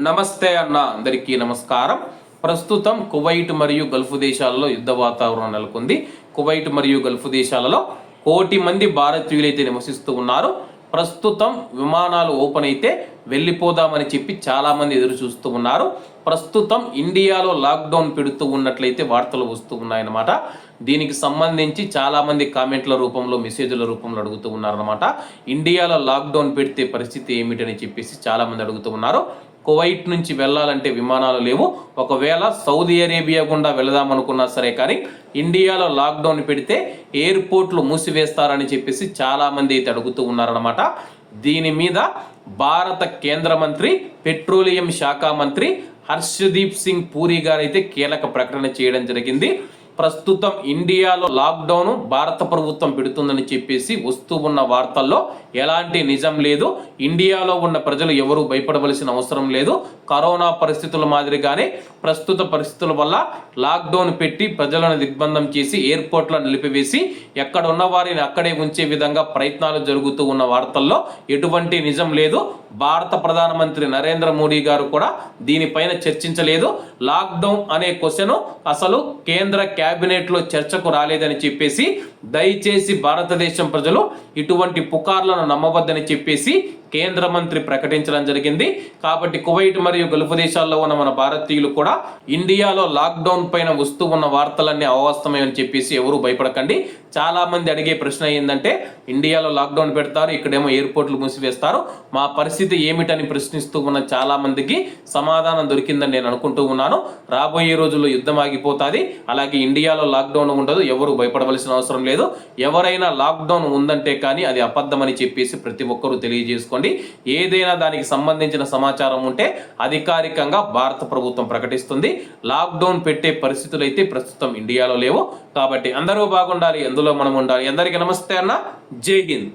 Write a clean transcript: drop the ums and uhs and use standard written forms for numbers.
నమస్తే అన్న, అందరికీ నమస్కారం. ప్రస్తుతం కువైట్ మరియు గల్ఫ్ దేశాలలో యుద్ధ వాతావరణం నెలకొంది. కువైట్ మరియు గల్ఫ్ దేశాలలో 1 కోటి మంది భారతీయులైతే నివసిస్తూ ఉన్నారు. ప్రస్తుతం విమానాలు ఓపెన్ అయితే వెళ్ళిపోదామని చెప్పి చాలామంది ఎదురు చూస్తూ ఉన్నారు. ప్రస్తుతం ఇండియాలో లాక్డౌన్ పెడుతూ ఉన్నట్లయితే వార్తలు వస్తూ ఉన్నాయన్నమాట. దీనికి సంబంధించి చాలామంది కామెంట్ల రూపంలో, మెసేజ్ల రూపంలో అడుగుతూ ఉన్నారన్నమాట. ఇండియాలో లాక్డౌన్ పెడితే పరిస్థితి ఏమిటని చెప్పేసి చాలామంది అడుగుతూ ఉన్నారు. కువైట్ నుంచి వెళ్ళాలంటే విమానాలు లేవు. ఒకవేళ సౌదీ అరేబియా గుండా వెళదామనుకున్నా సరే కానీ ఇండియాలో లాక్డౌన్ పెడితే ఎయిర్పోర్ట్లు మూసివేస్తారని చెప్పేసి చాలామంది అయితే అడుగుతూ ఉన్నారన్నమాట. దీని మీద భారత కేంద్ర మంత్రి, పెట్రోలియం శాఖ మంత్రి హర్షదీప్ సింగ్ పూరి గారు అయితే కీలక ప్రకటన చేయడం జరిగింది. ప్రస్తుతం ఇండియాలో లాక్డౌన్ భారత ప్రభుత్వం పెడుతుందని చెప్పేసి వస్తూ ఉన్న వార్తల్లో ఎలాంటి నిజం లేదు. ఇండియాలో ఉన్న ప్రజలు ఎవరూ భయపడవలసిన అవసరం లేదు. కరోనా పరిస్థితుల మాదిరిగానే ప్రస్తుత పరిస్థితుల వల్ల లాక్డౌన్ పెట్టి ప్రజలను దిగ్బంధం చేసి ఎయిర్పోర్ట్లను నిలిపివేసి ఎక్కడ ఉన్న వారిని అక్కడే ఉంచే విధంగా ప్రయత్నాలు జరుగుతూ ఉన్న వార్తల్లో ఎటువంటి నిజం లేదు. భారత ప్రధానమంత్రి నరేంద్ర మోడీ గారు కూడా దీనిపైన చర్చించలేదు. లాక్డౌన్ అనే క్వశ్చన్ అసలు కేంద్ర క్యాబినెట్లో చర్చకు రాలేదని చెప్పేసి దయచేసి భారతదేశం ప్రజలు ఇటువంటి పుకార్లను నమ్మవద్దని చెప్పేసి కేంద్ర మంత్రి ప్రకటించడం జరిగింది. కాబట్టి కువైట్ మరియు గల్ఫ్ దేశాల్లో ఉన్న మన భారతీయులు కూడా ఇండియాలో లాక్డౌన్ పైన వస్తూ ఉన్న వార్తలన్నీ అవాస్తవమని చెప్పేసి ఎవరు భయపడకండి. చాలా మంది అడిగే ప్రశ్న ఏంటంటే, ఇండియాలో లాక్డౌన్ పెడతారు, ఇక్కడేమో ఎయిర్పోర్ట్లు మూసివేస్తారు, మా పరిస్థితి ఏమిటని ప్రశ్నిస్తూ ఉన్న చాలా మందికి సమాధానం దొరికిందని నేను అనుకుంటూ ఉన్నాను. రాబోయే రోజుల్లో యుద్ధం ఆగిపోతుంది. అలాగే ఇండియాలో లాక్డౌన్ ఉండదు, ఎవరు భయపడవలసిన అవసరం లేదు. ఎవరైనా లాక్డౌన్ ఉందంటే కానీ అది అబద్ధమని చెప్పేసి ప్రతి ఒక్కరూ తెలియజేసుకోండి. ఏదైనా దానికి సంబంధించిన సమాచారం ఉంటే అధికారికంగా భారత ప్రభుత్వం ప్రకటిస్తుంది. లాక్డౌన్ పెట్టే పరిస్థితులు అయితే ప్రస్తుతం ఇండియాలో లేవు. కాబట్టి అందరూ బాగుండాలి, అందులో మనం ఉండాలి. అందరికీ నమస్తే అన్న, జై హింద్.